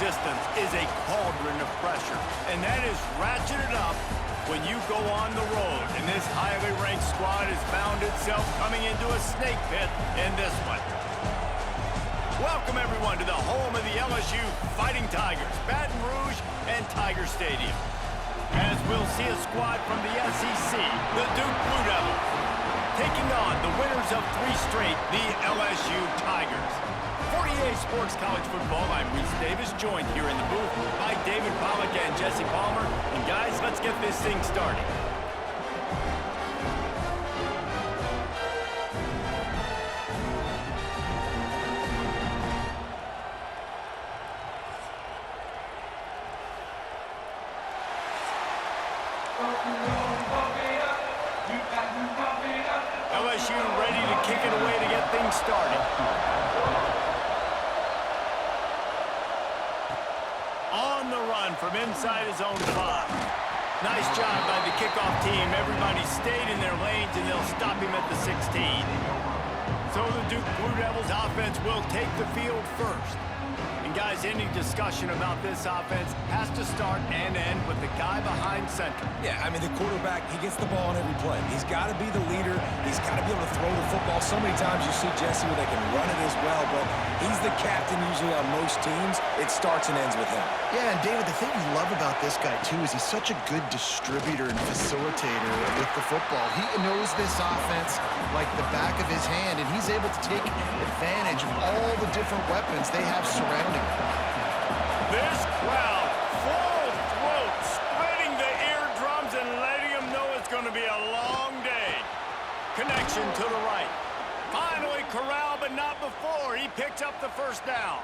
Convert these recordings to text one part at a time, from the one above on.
resistance is a cauldron of pressure, and that is ratcheted up when you go on the road. And this highly ranked squad has found itself coming into a snake pit in this one. Welcome, everyone, to the home of the LSU Fighting Tigers, Baton Rouge and Tiger Stadium. As we'll see a squad from the SEC, the Duke Blue Devils, taking on the winners of 3 straight, the LSU Tigers. 48 Sports College Football, I'm Reese Davis, joined here in the booth by David Pollack and Jesse Palmer. And guys, let's get this thing started. LSU ready to kick it away to get things started. On the run from inside his own 5. Nice job by the kickoff team. Everybody stayed in their lanes, and they'll stop him at the 16. So the Duke Blue Devils offense will take the field first. And guys, any discussion about this offense has to start and end with the guy behind center. Yeah, I mean, the quarterback, he gets the ball on every play. He's got to be the leader. He's got to be able to throw the football. So many times you see Jesse where they can run it as well, but he's the captain usually on most teams. It starts and ends with him. Yeah, and David, the thing you love about this guy, too, is he's such a good distributor and facilitator with the football. He knows this offense like the back of his hand, and he's able to take advantage of all the different weapons they have surrounding him. This crowd, full throat, spreading the eardrums and letting them know it's going to be a long day. Connection to the right. Finally corralled, but not before. He picks up the first down.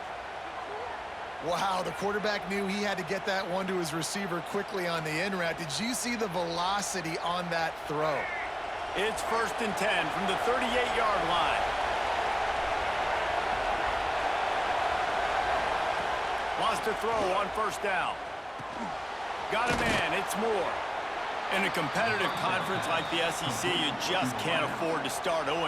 Wow, the quarterback knew he had to get that one to his receiver quickly on the in route. Did you see the velocity on that throw? It's 1st and 10 from the 38-yard line. Lost a throw on 1st down. Got a man, it's Moore. In a competitive conference like the SEC, you just can't afford to start 0-1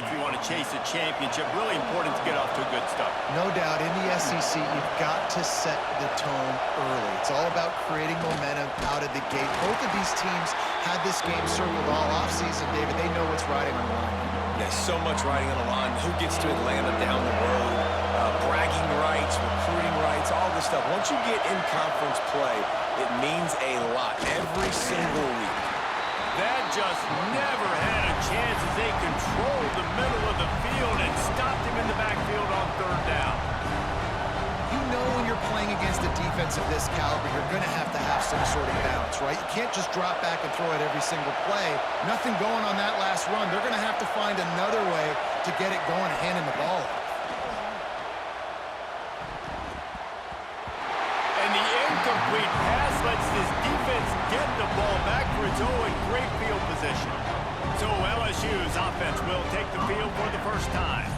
if you want to chase a championship. Really important to get off to a good start. No doubt, in the SEC, you've got to set the tone early. It's all about creating momentum out of the gate. Both of these teams had this game circled all offseason, David. They know what's riding on the line. There's so much riding on the line. Who gets to Atlanta down the road? Bragging rights, recruiting rights, all this stuff. Once you get in conference play, it means a lot every single week. That just never had a chance as they controlled the middle of the field and stopped him in the backfield on 3rd down. You know when you're playing against a defense of this caliber, you're going to have some sort of balance, right? You can't just drop back and throw it every single play. Nothing going on that last run. They're going to have to find another way to get it going and hand him the ball off. Incomplete pass lets this defense get the ball back for its own great field position. So LSU's offense will take the field for the first time.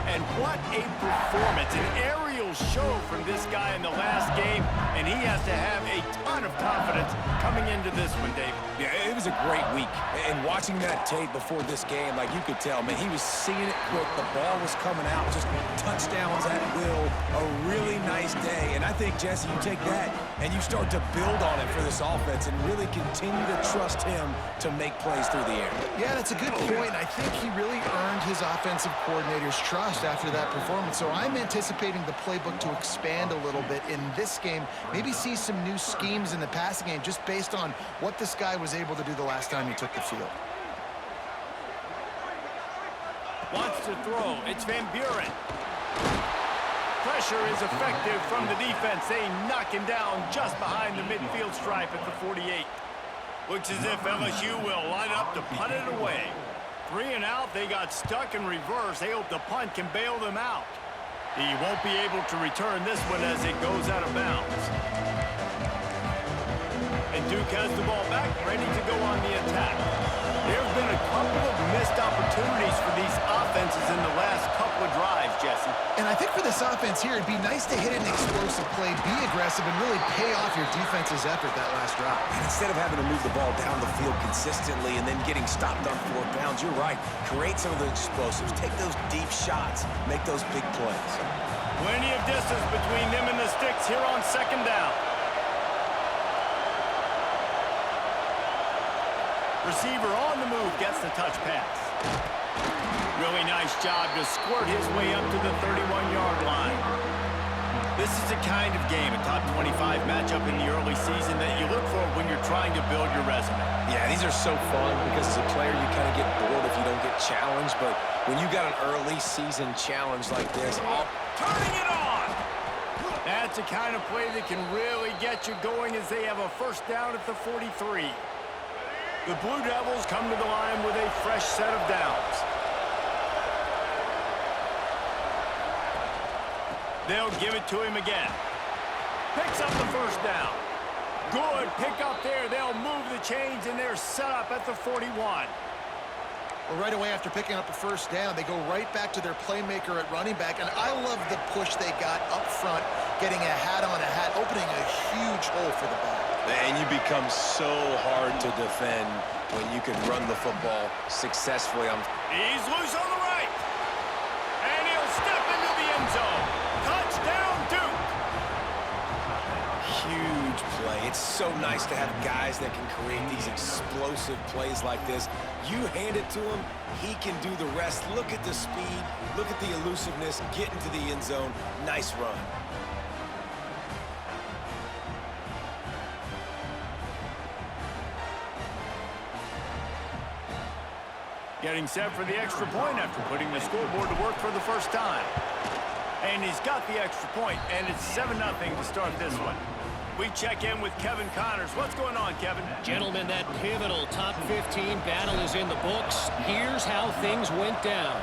And what a performance, an aerial show from this guy in the last game, and he has to have a ton of confidence coming into this one, David. Yeah, it was a great week. And watching that tape before this game, like you could tell, man, he was seeing it quick. The ball was coming out, just touchdowns at will. A really nice day. And I think, Jesse, you take that and you start to build on it for this offense and really continue to trust him to make plays through the air. Yeah, that's a good point. I think he really earned his offensive coordinator's trust after that performance. So I'm anticipating the playbook to expand a little bit in this game. Maybe see some new schemes in the passing game just based on what this guy was able to do the last time he took the field. Wants to throw. It's Van Buren. Pressure is effective from the defense. They knock him down just behind the midfield stripe at the 48. Looks as if LSU will line up to punt it away. 3 and out, they got stuck in reverse. They hope the punt can bail them out. He won't be able to return this one as it goes out of bounds. And Duke has the ball back, ready to go on the attack. There have been a couple of missed opportunities for these offenses in the last couple couple of drives, Jesse. And I think for this offense here, it'd be nice to hit an explosive play, be aggressive, and really pay off your defense's effort that last drive. And instead of having to move the ball down the field consistently and then getting stopped on 4 downs, you're right. Create some of the explosives. Take those deep shots. Make those big plays. Plenty of distance between them and the sticks here on 2nd down. Receiver on the move gets the touch pass. Really nice job to squirt his way up to the 31-yard line. This is the kind of game, a top 25 matchup in the early season, that you look for when you're trying to build your resume. Yeah, these are so fun because as a player, you kind of get bored if you don't get challenged. But when you got an early season challenge like this, Turning it on! That's the kind of play that can really get you going as they have a 1st down at the 43. The Blue Devils come to the line with a fresh set of downs. They'll give it to him again. Picks up the 1st down. Good pick up there. They'll move the chains, and they're set up at the 41. Well, right away after picking up a 1st down, they go right back to their playmaker at running back. And I love the push they got up front, getting a hat on a hat, opening a huge hole for the back. and you become so hard to defend when you can run the football successfully. He's loose on the right. And he'll step into the end zone. Touchdown, Duke. Huge play. It's so nice to have guys that can create these explosive plays like this. You hand it to him, he can do the rest. Look at the speed. Look at the elusiveness. Get into the end zone. Nice run. Getting set for the extra point after putting the scoreboard to work for the first time. And he's got the extra point, and it's 7-0 to start this one. We check in with Kevin Connors. What's going on, Kevin? Gentlemen, that pivotal top 15 battle is in the books. Here's how things went down.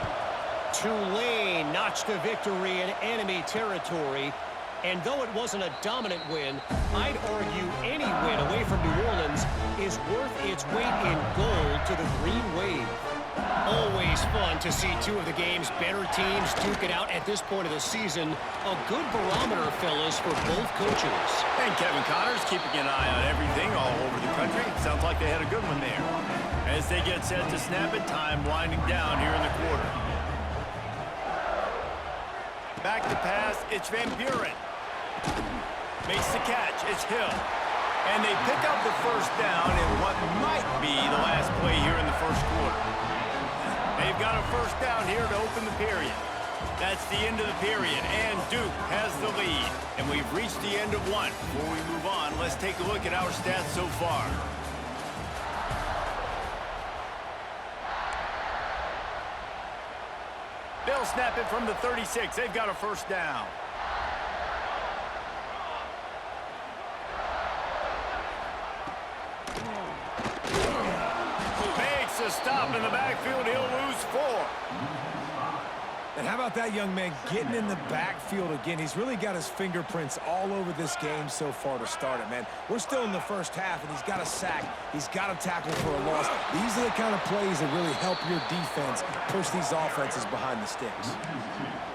Tulane notched a victory in enemy territory. And though it wasn't a dominant win, I'd argue any win away from New Orleans is worth its weight in gold to the Green Wave. Always fun to see two of the game's better teams duke it out at this point of the season. A good barometer, fellas, for both coaches. And Kevin Connors keeping an eye on everything all over the country. Sounds like they had a good one there. As they get set to snap it, time winding down here in the quarter. Back to pass, it's Van Buren. Makes the catch, it's Hill. And they pick up the first down in what might be the last play here in the first quarter. They've got a first down here to open the period. That's the end of the period, and Duke has the lead. And we've reached the end of one. Before we move on, let's take a look at our stats so far. They'll snap it from the 36. They've got a first down. Makes a stop in the backfield. He'll lose 4. And how about that young man getting in the backfield again? He's really got his fingerprints all over this game so far to start it, man. We're still in the first half, and he's got a sack. He's got a tackle for a loss. These are the kind of plays that really help your defense push these offenses behind the sticks.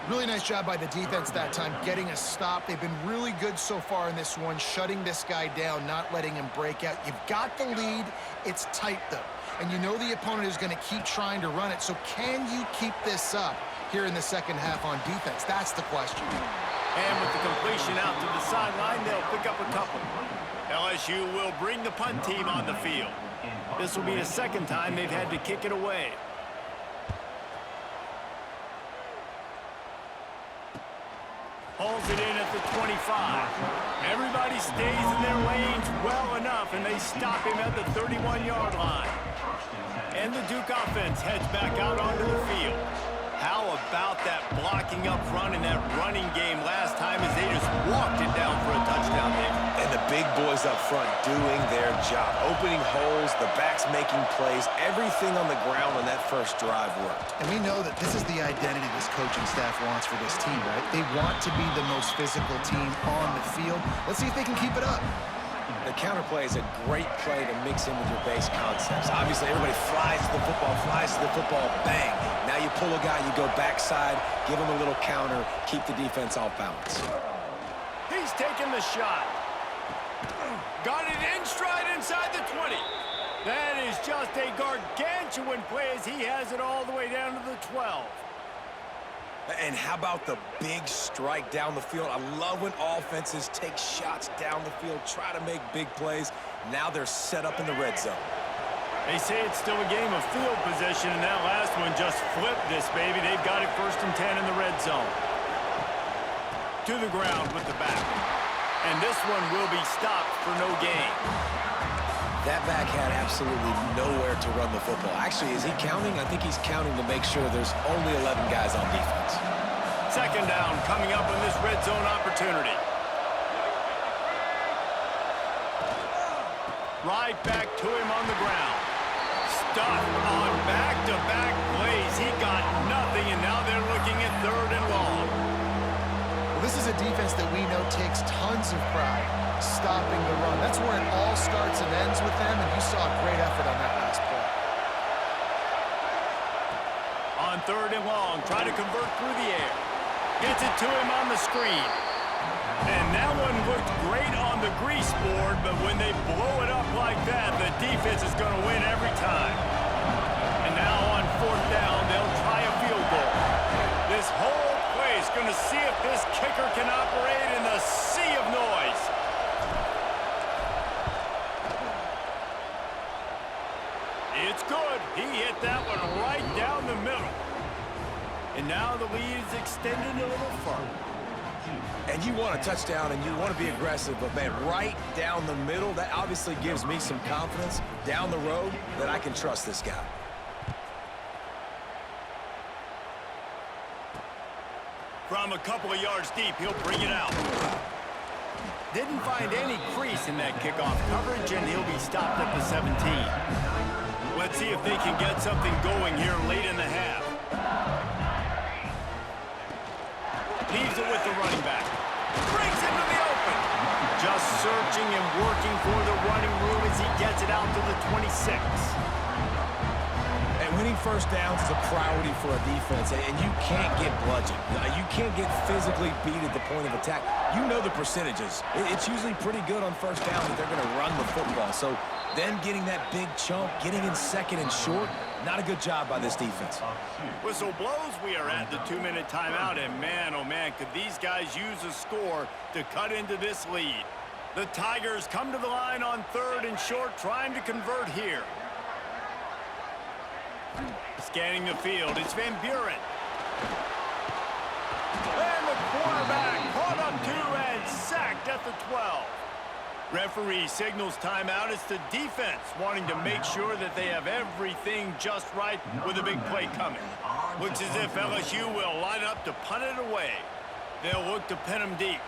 Really nice job by the defense that time, getting a stop. They've been really good so far in this one, shutting this guy down, not letting him break out. You've got the lead. It's tight, though. And you know the opponent is going to keep trying to run it. So can you keep this up here in the second half on defense? That's the question. And with the completion out to the sideline, they'll pick up a couple. LSU will bring the punt team on the field. This will be the second time they've had to kick it away. Hauls it in at the 25. Everybody stays in their lanes well enough, and they stop him at the 31-yard line. And the Duke offense heads back out onto the field. How about that blocking up front in that running game last time as they just walked it down for a touchdown there? And the big boys up front doing their job. Opening holes, the backs making plays. Everything on the ground on that first drive worked. And we know that this is the identity this coaching staff wants for this team, right? They want to be the most physical team on the field. Let's see if they can keep it up. The counter play is a great play to mix in with your base concepts. Obviously, everybody flies to the football, bang. Now you pull a guy, you go backside, give him a little counter, keep the defense off balance. He's taking the shot. Got it in stride inside the 20. That is just a gargantuan play as he has it all the way down to the 12. And how about the big strike down the field? I love when offenses take shots down the field, try to make big plays. Now they're set up in the red zone. They say it's still a game of field position, and that last one just flipped this baby. They've got it 1st and 10 in the red zone. To the ground with the back. And this one will be stopped for no gain. That back had absolutely nowhere to run the football. Actually, is he counting? I think he's counting to make sure there's only 11 guys on defense. 2nd down coming up on this red zone opportunity. Right back to him on the ground. Stuffed on back-to-back plays. He got nothing, and now they're looking at 3rd and long. Well, this is a defense that we know takes tons of pride stopping the run. That's where it all starts and ends with them, and you saw a great effort on that last play. On 3rd and long, try to convert through the air. Gets it to him on the screen. And that one looked great on the grease board, but when they blow it up like that, the defense is going to win every time. And now on 4th down, they'll try a field goal. This whole play is going to see if this kicker can operate in the sea of noise. It's good. He hit that one right down the middle. And now the lead is extended a little further. And you want a touchdown and you want to be aggressive, but man, right down the middle, that obviously gives me some confidence down the road that I can trust this guy. From a couple of yards deep, he'll bring it out. Didn't find any crease in that kickoff coverage, and he'll be stopped at the 17. Let's see if they can get something going here late in the half. Leaves it with the running back. Brings it to the open. Just searching and working for the running room as he gets it out to the 26. And winning 1st downs is a priority for a defense, and you can't get bludgeoned. You can't get physically beat at the point of attack. You know the percentages. It's usually pretty good on 1st down that they're going to run the football. So then getting that big chunk, getting in 2nd and short, not a good job by this defense. Whistle blows. We are at the 2-minute timeout, and man, oh man, could these guys use a score to cut into this lead. The Tigers come to the line on 3rd and short, trying to convert here. Scanning the field, it's Van Buren. And the quarterback caught up to and sacked at the 12. Referee signals timeout. It's the defense wanting to make sure that they have everything just right with a big play coming. Looks as if LSU will line up to punt it away. They'll look to pin them deep.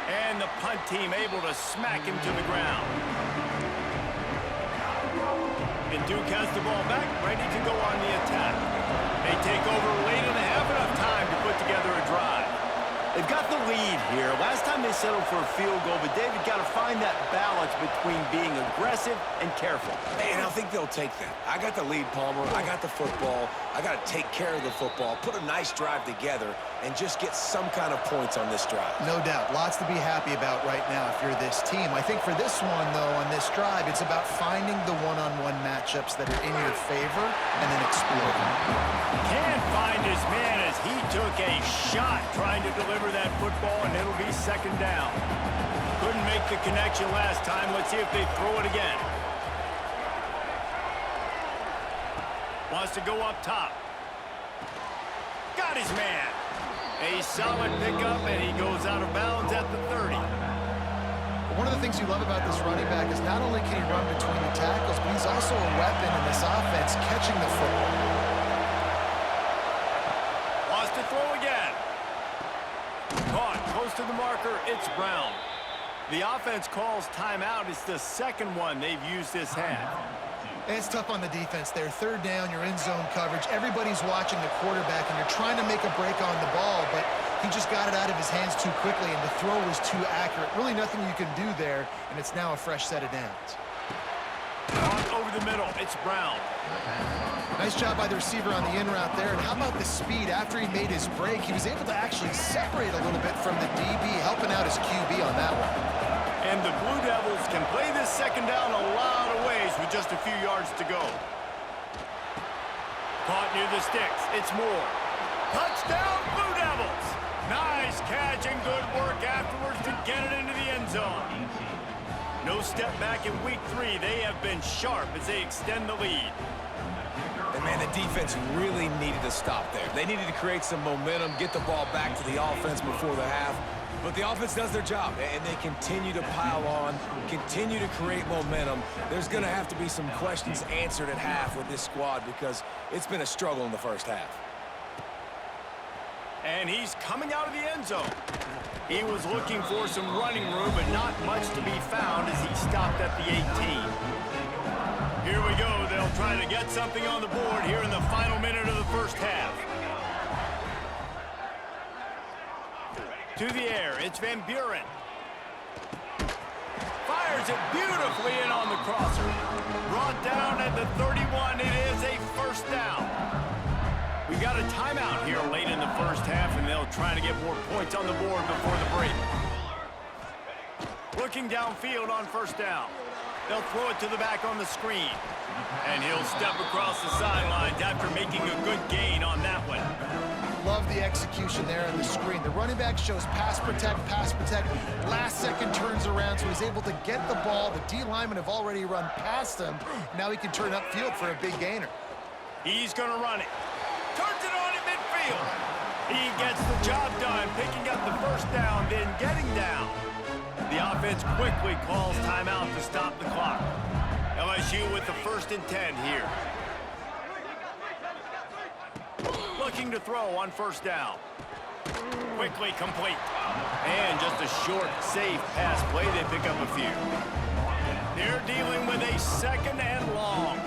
And the punt team able to smack him to the ground. And Duke has the ball back, ready to go on the attack. They take over late in the half, enough time to put together a drive. They've got the lead here. Last time they settled for a field goal, but David got to find that balance between being aggressive and careful. And I think they'll take that. I got the lead, Palmer. I got the football. I got to take care of the football, put a nice drive together, and just get some kind of points on this drive. No doubt. Lots to be happy about right now if you're this team. I think for this one, though, on this drive, it's about finding the one-on-one matchups that are in your favor and then exploiting. Can't find his man as he took a shot trying to deliver that football, and it'll be 2nd down. Couldn't make the connection last time. Let's see if they throw it again. Wants to go up top. Got his man. A solid pickup, and he goes out of bounds at the 30. One of the things you love about this running back is not only can he run between the tackles, but he's also a weapon in this offense catching the football. Wants to throw again. Caught close to the marker. It's Brown. The offense calls timeout. It's the 2nd one they've used this half. And it's tough on the defense there. 3rd down, you're in zone coverage. Everybody's watching the quarterback, and you're trying to make a break on the ball, but He just got it out of his hands too quickly, and the throw was too accurate. Really nothing you can do there, and it's now a fresh set of downs. Over the middle, it's Brown. Nice job by the receiver on the in route there. And how about the speed after he made his break? He was able to actually separate a little bit from the DB, helping out his QB on that one. And the Blue Devils can play this second down a lot of ways with just a few yards to go. Caught near the sticks. It's Moore. Touchdown, Blue Devils! Nice catch and good work afterwards to get it into the end zone. No step back in week 3. They have been sharp as they extend the lead. And, man, the defense really needed to stop there. They needed to create some momentum, get the ball back to the offense before the half. But the offense does their job, and they continue to pile on, continue to create momentum. There's going to have to be some questions answered at half with this squad because it's been a struggle in the first half. And he's coming out of the end zone. He was looking for some running room, but not much to be found as he stopped at the 18. Here we go. They'll try to get something on the board here in the final minute of the first half. To the air, it's Van Buren. Fires it beautifully in on the crosser. Brought down at the 31. It is a first down. We got a timeout here late in the first half, and they'll try to get more points on the board before the break. Looking downfield on first down. They'll throw it to the back on the screen. And he'll step across the sidelines after making a good gain on that one. Love the execution there on the screen. The running back shows pass protect, last second turns around, so he's able to get the ball. The D linemen have already run past him. Now he can turn upfield for a big gainer. He's going to run it. Turns it on in midfield. He gets the job done, picking up the first down, then getting down. The offense quickly calls timeout to stop the clock. LSU with the 1st and 10 here. Looking to throw on first down. Quickly complete. And just a short, safe pass play. They pick up a few. They're dealing with a 2nd and long.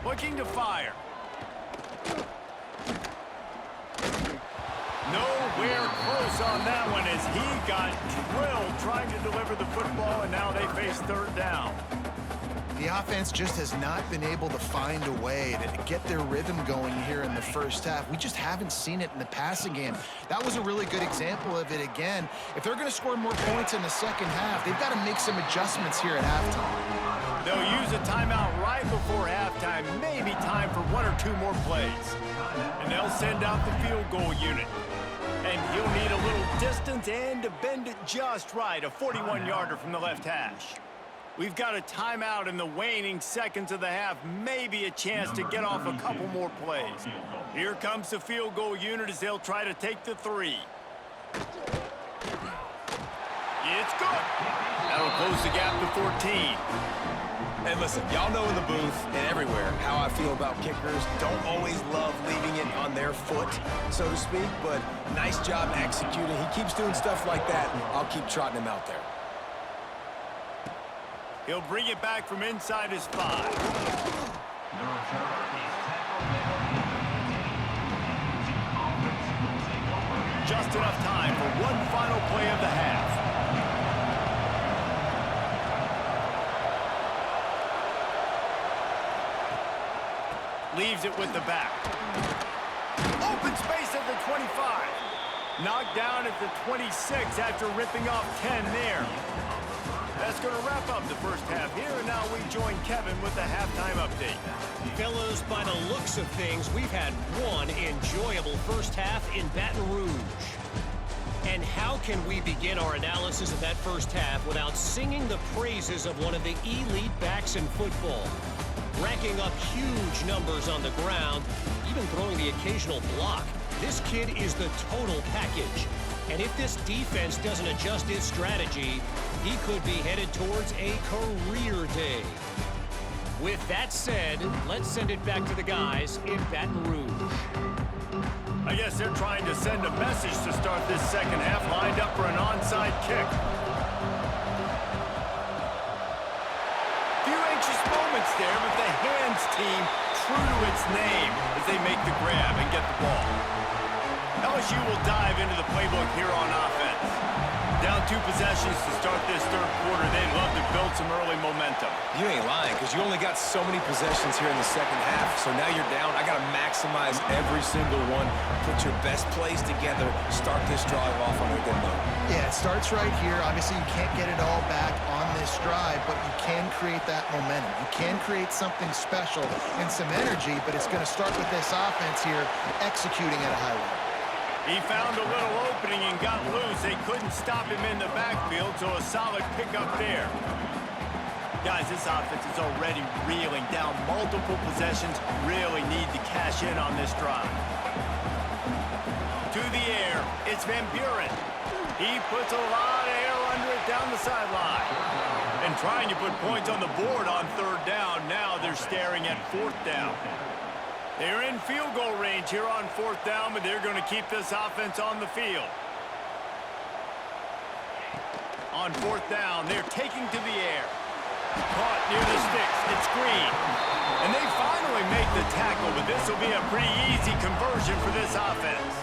Looking to fire. Nowhere close on that one as he got drilled trying to deliver the football, and now they face 3rd down. The offense just has not been able to find a way to get their rhythm going here in the first half. We just haven't seen it in the passing game. That was a really good example of it again. If they're going to score more points in the second half, they've got to make some adjustments here at halftime. They'll use a timeout right before halftime, maybe time for 1 or 2 more plays. And they'll send out the field goal unit. And he'll need a little distance and to bend it just right, a 41-yarder from the left hash. We've got a timeout in the waning seconds of the half, maybe a chance to get off a couple more plays. Here comes the field goal unit as they'll try to take the 3. It's good. That'll close the gap to 14. And listen, y'all know in the booth and everywhere how I feel about kickers. Don't always love leaving it on their foot, so to speak, but nice job executing. He keeps doing stuff like that. I'll keep trotting him out there. He'll bring it back from inside his 5. Just enough time for one final play of the half. Leaves it with the back. Open space at the 25. Knocked down at the 26 after ripping off 10 there. That's going to wrap up the first half here, and now we join Kevin with the halftime update. Fellows, by the looks of things, we've had one enjoyable first half in Baton Rouge. And how can we begin our analysis of that first half without singing the praises of one of the elite backs in football? Racking up huge numbers on the ground, even throwing the occasional block. This kid is the total package. And if this defense doesn't adjust its strategy, he could be headed towards a career day. With that said, let's send it back to the guys in Baton Rouge. I guess they're trying to send a message to start this second half, lined up for an onside kick. Few anxious moments there, but the hands team true to its name as they make the grab and get the ball. LSU will dive into the playbook here on offense. Down 2 possessions to start this third quarter. They'd love to build some early momentum. You ain't lying, because you only got so many possessions here in the second half. So now you're down. I got to maximize every single one. Put your best plays together. Start this drive off on a good note. Yeah, it starts right here. Obviously, you can't get it all back on this drive, but you can create that momentum. You can create something special and some energy, but it's going to start with this offense here executing at a high level. He found a little opening and got loose. They couldn't stop him in the backfield, so a solid pickup there. Guys, this offense is already reeling down multiple possessions. Really need to cash in on this drive. To the air, it's Van Buren. He puts a lot of air under it down the sideline. And trying to put points on the board on third down. Now they're staring at fourth down. They're in field goal range here on fourth down, but they're going to keep this offense on the field. On fourth down, they're taking to the air. Caught near the sticks. It's Green. And they finally make the tackle, but this will be a pretty easy conversion for this offense.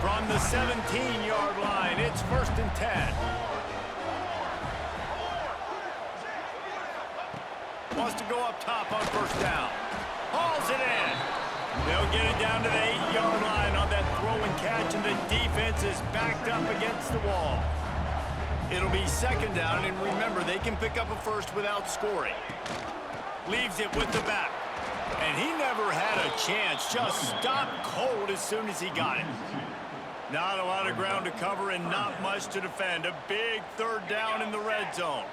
From the 17-yard line, it's 1st and 10. Wants to go up top on first down. Hauls it in. They'll get it down to the 8-yard line on that throw and catch, and the defense is backed up against the wall. It'll be 2nd down, and remember, they can pick up a first without scoring. Leaves it with the back. And he never had a chance. Just stopped cold as soon as he got it. Not a lot of ground to cover and not much to defend. A big 3rd down in the red zone.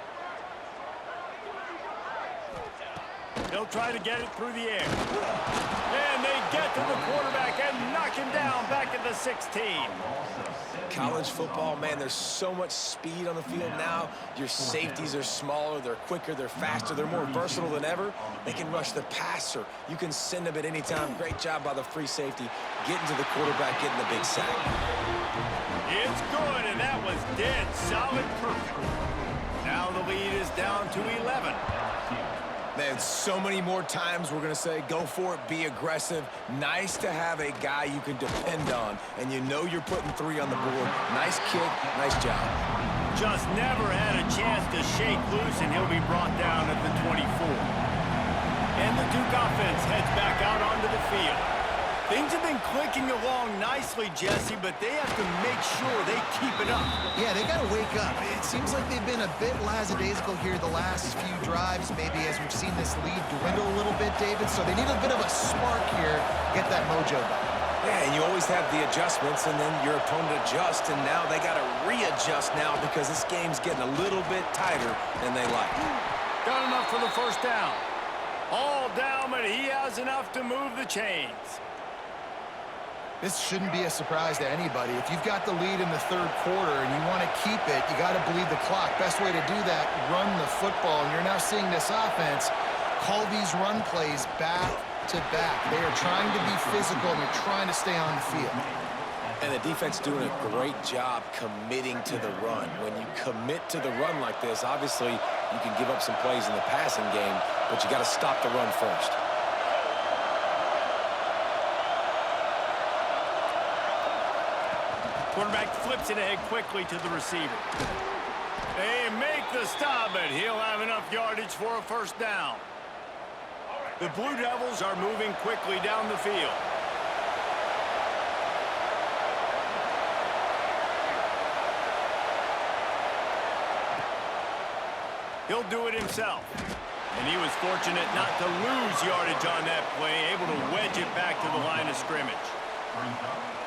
They'll try to get it through the air. And they get to the quarterback and knock him down back at the 16. College football, man, there's so much speed on the field now. Your safeties are smaller, they're quicker, they're faster, they're more versatile than ever. They can rush the passer. You can send them at any time. Great job by the free safety, getting to the quarterback, getting the big sack. It's good, and that was dead solid perfect. Now the lead is down to 11. Man, so many more times we're going to say, go for it, be aggressive. Nice to have a guy you can depend on, and you know you're putting 3 on the board. Nice kick, nice job. Just never had a chance to shake loose, and he'll be brought down at the 24. And the Duke offense heads back out onto the field. Things have been clicking along nicely, Jesse, but they have to make sure they keep it up. Yeah, they got to wake up. It seems like they've been a bit lackadaisical here the last few drives, maybe as we've seen this lead dwindle a little bit, David. So they need a bit of a spark here, get that mojo back. Yeah, and you always have the adjustments, and then your opponent adjusts, and now they got to readjust now because this game's getting a little bit tighter than they like. Got enough for the first down. All down, but he has enough to move the chains. This shouldn't be a surprise to anybody. If you've got the lead in the third quarter and you want to keep it, you got to bleed the clock. Best way to do that, run the football. And you're now seeing this offense call these run plays back to back. They are trying to be physical and they're trying to stay on the field. And the defense doing a great job committing to the run. When you commit to the run like this, obviously you can give up some plays in the passing game, but you got to stop the run first. Quarterback flips it ahead quickly to the receiver. They make the stop, but he'll have enough yardage for a first down. The Blue Devils are moving quickly down the field. He'll do it himself. And he was fortunate not to lose yardage on that play, able to wedge it back to the line of scrimmage.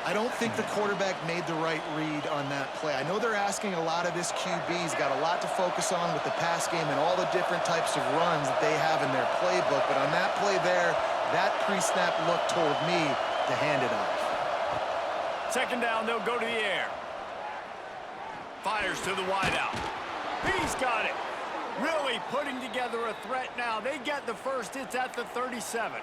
I don't think the quarterback made the right read on that play. I know they're asking a lot of this QB. He's got a lot to focus on with the pass game and all the different types of runs that they have in their playbook. But on that play there, that pre-snap look told me to hand it off. 2nd down, they'll go to the air. Fires to the wideout. He's got it. Really putting together a threat now. They get the first. It's at the 37.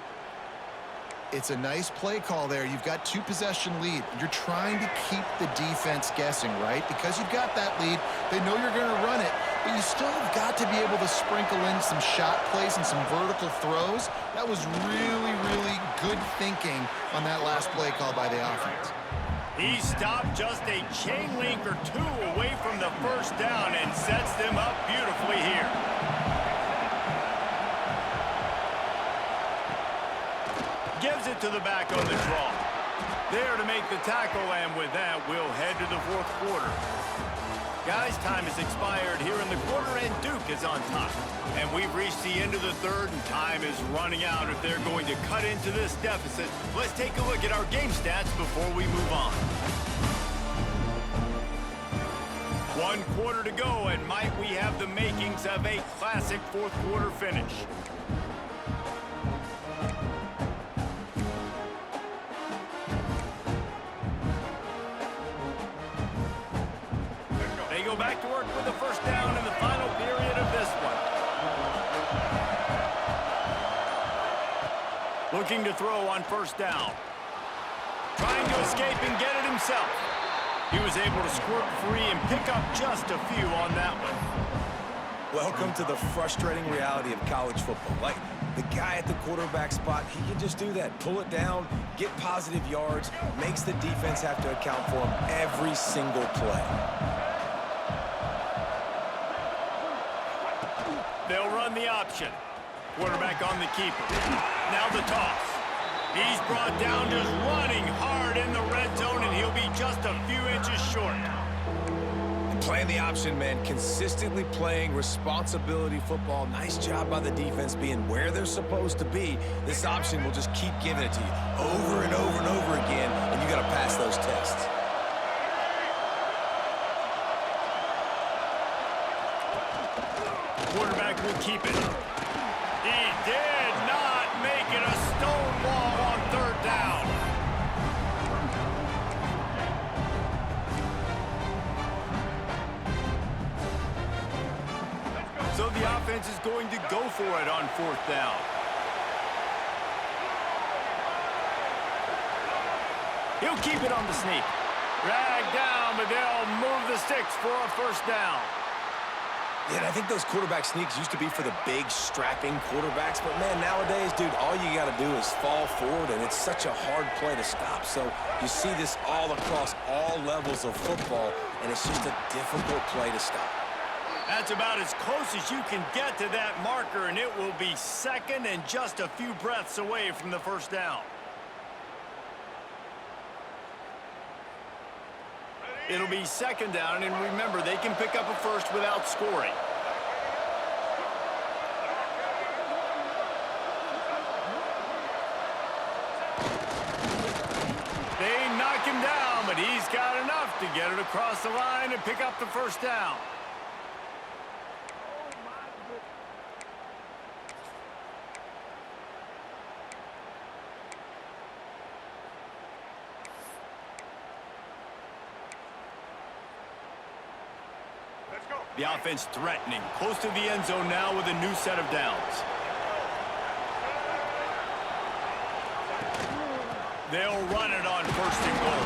It's a nice play call there. You've got 2-possession lead. You're trying to keep the defense guessing, right? Because you've got that lead, they know you're going to run it, but you still have got to be able to sprinkle in some shot plays and some vertical throws. That was really, really good thinking on that last play call by the offense. He stopped just a chain link or two away from the first down and sets them up beautifully here. Gives it to the back on the draw. There to make the tackle, and with that, we'll head to the fourth quarter. Guys, time has expired here in the quarter, and Duke is on top. And we've reached the end of the third, and time is running out if they're going to cut into this deficit. Let's take a look at our game stats before we move on. 1 quarter to go, and might we have the makings of a classic fourth quarter finish. They go back to work with the first down in the final period of this one. Looking to throw on first down. Trying to escape and get it himself. He was able to squirt free and pick up just a few on that one. Welcome to the frustrating reality of college football. Like, the guy at the quarterback spot, he can just do that. Pull it down, get positive yards, makes the defense have to account for him every single play. They'll run the option. Quarterback on the keeper. Now the toss. He's brought down just running hard in the red zone, and he'll be just a few inches short. And playing the option, man, consistently playing responsibility football. Nice job by the defense being where they're supposed to be. This option will just keep giving it to you over and over and over again, and you got to pass those tests. Quarterback will keep it. He did not make it a stonewall on third down. So the offense is going to go for it on fourth down. He'll keep it on the sneak. Dragged down, but they'll move the sticks for a first down. Yeah, and I think those quarterback sneaks used to be for the big, strapping quarterbacks. But, man, nowadays, dude, all you got to do is fall forward, and it's such a hard play to stop. So you see this all across all levels of football, and it's just a difficult play to stop. That's about as close as you can get to that marker, and it will be second and just a few breaths away from the first down. It'll be second down, and remember, they can pick up a first without scoring. They knock him down, but he's got enough to get it across the line and pick up the first down. The offense threatening, close to the end zone now with a new set of downs. They'll run it on first and goal.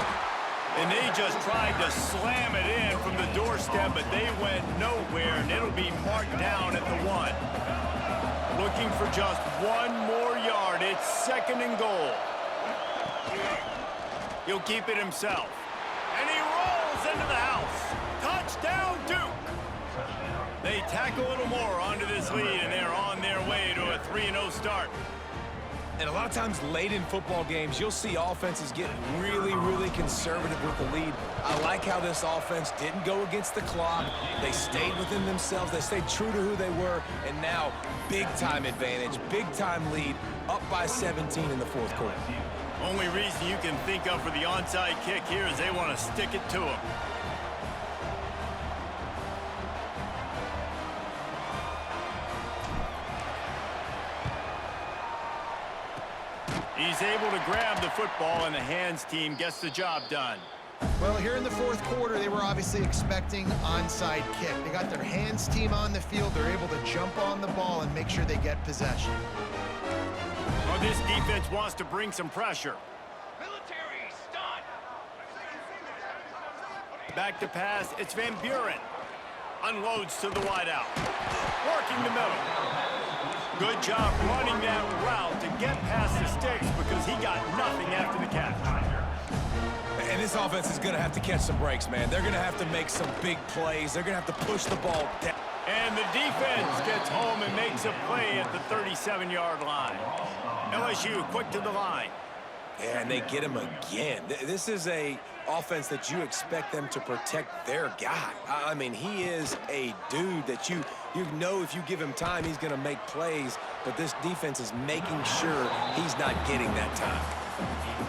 And they just tried to slam it in from the doorstep, but they went nowhere, and it'll be marked down at the 1. Looking for just one more yard. It's second and goal. He'll keep it himself. And he rolls into the house. Touchdown, Duke! They tack a little more onto this lead, and they're on their way to a 3-0 start. And a lot of times late in football games, you'll see offenses get really, really conservative with the lead. I like how this offense didn't go against the clock. They stayed within themselves. They stayed true to who they were. And now, big-time advantage, big-time lead, up by 17 in the fourth quarter. Only reason you can think of for the onside kick here is they want to stick it to him. He's able to grab the football, and the hands team gets the job done. Well, here in the fourth quarter, they were obviously expecting onside kick. They got their hands team on the field. They're able to jump on the ball and make sure they get possession. Well, this defense wants to bring some pressure. Military, stun! Back to pass, it's Van Buren. Unloads to the wideout. Working the middle. Good job running that route to get past the sticks because he got nothing after the catch. And And this offense is going to have to catch some breaks, man. They're going to have to make some big plays. They're going to have to push the ball down. And the defense gets home and makes a play at the 37-yard line. LSU quick to the line. Yeah, and they get him again. This is a offense that you expect them to protect their guy. I mean, he is a dude that you know if you give him time, he's going to make plays, but this defense is making sure he's not getting that time.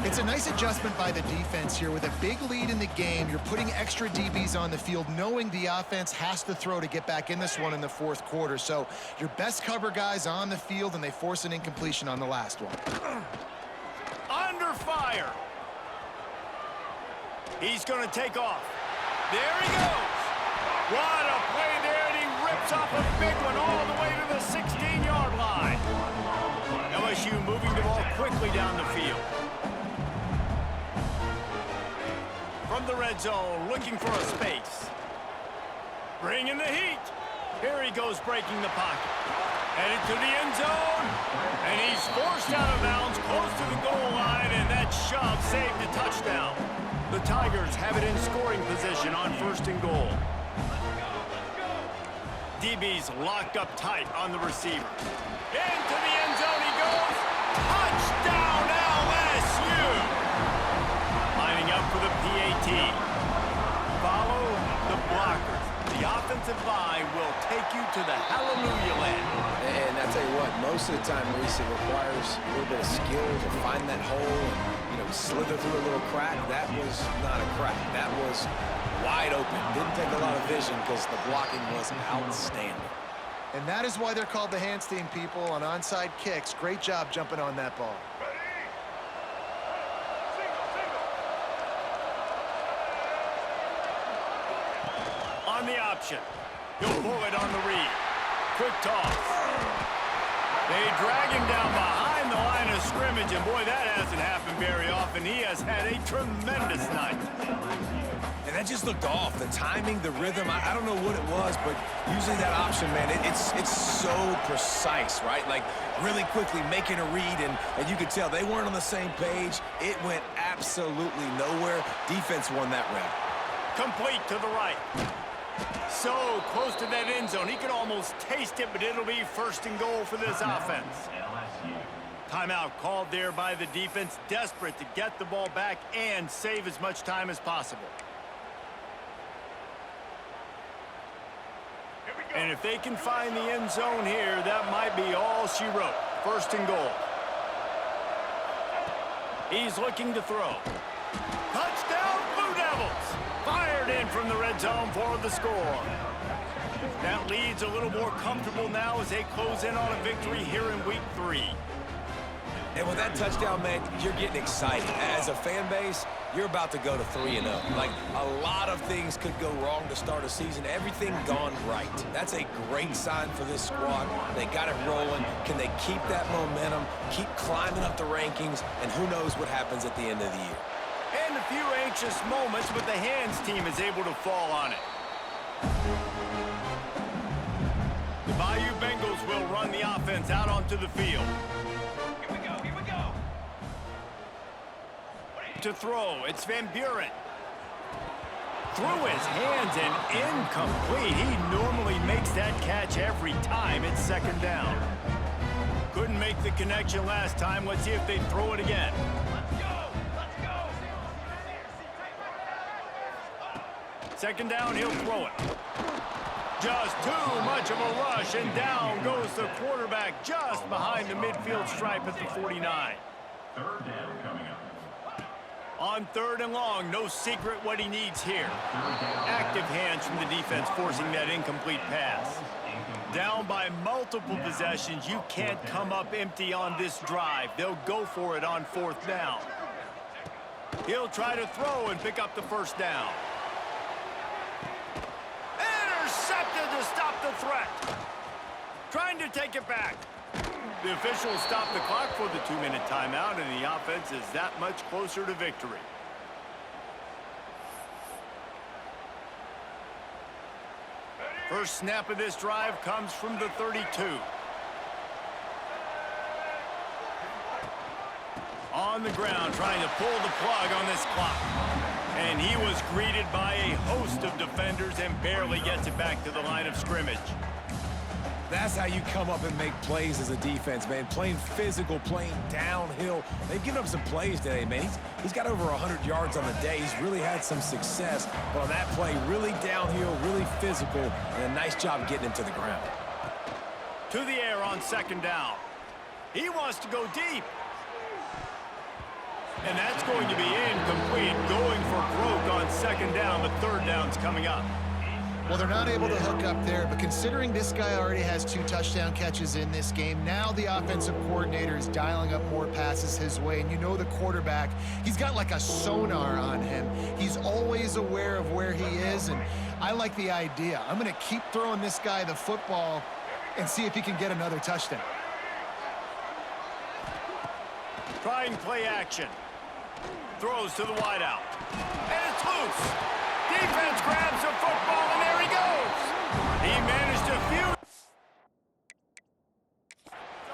It's a nice adjustment by the defense here. With a big lead in the game, you're putting extra DBs on the field, knowing the offense has to throw to get back in this one in the fourth quarter. So your best cover guys on the field, and they force an incompletion on the last one. Under fire. He's going to take off. There he goes. What a play there, and he rips off a big one all the way to the 16-yard line. LSU moving the ball quickly down the field. From the red zone, looking for a space. Bringing the heat. Here he goes, breaking the pocket. Headed to the end zone. And he's forced out of bounds, close to the goal line, and that shove saved a touchdown. The Tigers have it in scoring position on 1st and goal. DB's locked up tight on the receiver. Into the end zone he goes. Touchdown, LSU! Lining up for the PAT. Follow the blockers. The offensive line will take you to the hallelujah land. And I tell you what, most of the time, Maurice, it requires a little bit of skill to find that hole and, slither through a little crack. That was not a crack. That was wide open. Didn't take a lot of vision because the blocking was outstanding. And that is why they're called the Handstein people on onside kicks. Great job jumping on that ball. On the option. He'll pull it on the read. Quick toss. They drag him down behind the line of scrimmage, and boy, that hasn't happened very often. He has had a tremendous night. And that just looked off. The timing, the rhythm, I don't know what it was, but usually that option, man, it's so precise, right? Like, really quickly making a read, and you could tell they weren't on the same page. It went absolutely nowhere. Defense won that round. Complete to the right. So close to that end zone. He could almost taste it, but it'll be 1st and goal for this offense. Timeout called there by the defense, desperate to get the ball back and save as much time as possible. And if they can find the end zone here, that might be all she wrote. 1st and goal. He's looking to throw. Touchdown, Blue Devils! Fired in from the red zone for the score. That lead's a little more comfortable now as they close in on a victory here in week 3. And with that touchdown, man, you're getting excited. As a fan base, you're about to go to 3-0. Like, a lot of things could go wrong to start a season. Everything gone right. That's a great sign for this squad. They got it rolling. Can they keep that momentum, keep climbing up the rankings, and who knows what happens at the end of the year. And a few anxious moments, but the Hands team is able to fall on it. The Bayou Bengals will run the offense out onto the field. Here we go. To throw, it's Van Buren. Through his hands and incomplete. He normally makes that catch every time. It's 2nd down. Couldn't make the connection last time. Let's see if they throw it again. Let's go. 2nd down, he'll throw it. Just too much of a rush, and down goes the quarterback just behind the midfield stripe at the 49. 3rd down coming up. On 3rd and long, no secret what he needs here. Active hands from the defense forcing that incomplete pass. Down by multiple possessions, you can't come up empty on this drive. They'll go for it on 4th down. He'll try to throw and pick up the 1st down. Intercepted to stop the threat. Trying to take it back. The officials stop the clock for the 2-minute timeout, and the offense is that much closer to victory. First snap of this drive comes from the 32. On the ground, trying to pull the plug on this clock. And he was greeted by a host of defenders and barely gets it back to the line of scrimmage. That's how you come up and make plays as a defense, man. Playing physical, playing downhill. They've given up some plays today, man. He's got over 100 yards on the day. He's really had some success. But on that play, really downhill, really physical, and a nice job getting him to the ground. To the air on second down. He wants to go deep. And that's going to be incomplete. Going for broke on second down, but third down's coming up. Well, they're not able to hook up there, but considering this guy already has 2 touchdown catches in this game, now the offensive coordinator is dialing up more passes his way. And you know the quarterback, he's got like a sonar on him. He's always aware of where he is, and I like the idea. I'm going to keep throwing this guy the football and see if he can get another touchdown. Trying play action. Throws to the wideout. And it's loose. Defense grabs the football, and there he goes. He managed to fuse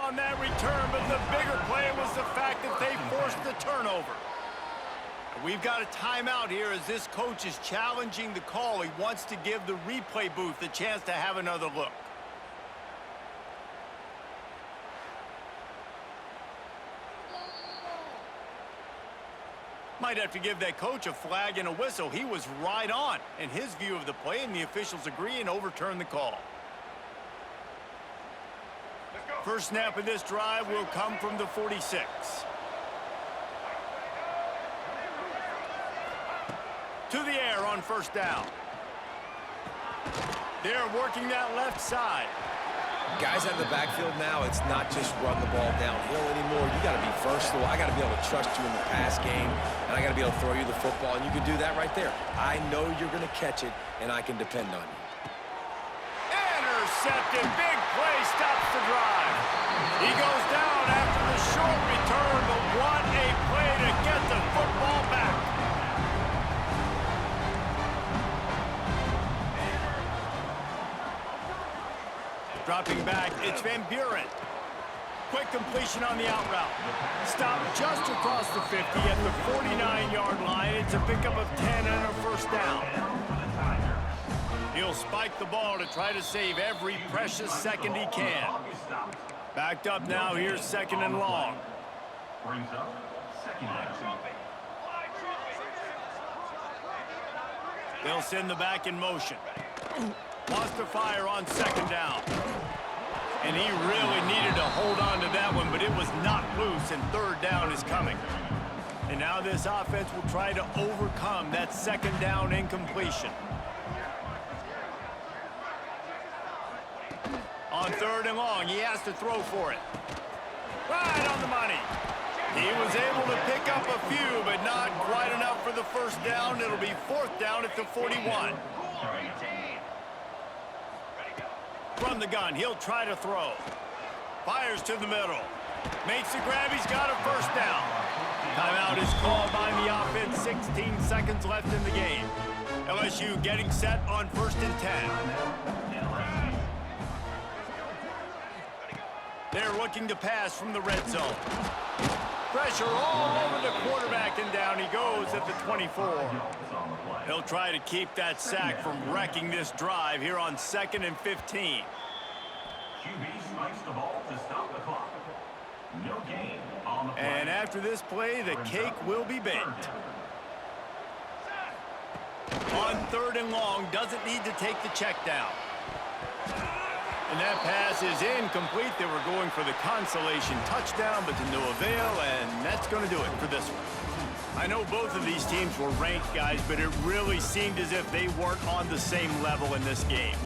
on that return, but the bigger play was the fact that they forced the turnover. We've got a timeout here as this coach is challenging the call. He wants to give the replay booth a chance to have another look. Might have to give that coach a flag and a whistle. He was right on in his view of the play, and the officials agree and overturn the call. First snap of this drive will come from the 46. To the air on first down. They're working that left side. Guys out of the backfield now, it's not just run the ball downhill anymore. You got to be versatile. I got to be able to trust you in the pass game, and I got to be able to throw you the football, and you can do that right there. I know you're going to catch it, and I can depend on you. Intercepted. Big play stops the drive. He goes down after the short return, but what a play to get the football back. Dropping back, it's Van Buren. Quick completion on the out route. Stop just across the 50 at the 49-yard line. It's a pickup of 10 and a first down. He'll spike the ball to try to save every precious second he can. Backed up now, here's second and long. Brings up second down. They'll send the back in motion. Wants to fire on second down. And he really needed to hold on to that one, but it was not loose, and third down is coming. And now this offense will try to overcome that second down incompletion. On third and long, he has to throw for it. Right on the money. He was able to pick up a few, but not quite enough for the first down. It'll be fourth down at the 41. From the gun, he'll try to throw. Fires to the middle. Makes the grab, he's got a first down. Timeout is called by the offense, 16 seconds left in the game. LSU getting set on first and 10. They're looking to pass from the red zone. Pressure all over the quarterback, and down he goes at the 24. He'll try to keep that sack from wrecking this drive here on second and 15. QB spikes the ball to stop the clock. No gain on the play. And after this play, the cake will be baked. On third and long, doesn't need to take the check down. And that pass is incomplete. They were going for the consolation touchdown, but to no avail, and that's going to do it for this one. I know both of these teams were ranked, guys, but it really seemed as if they weren't on the same level in this game.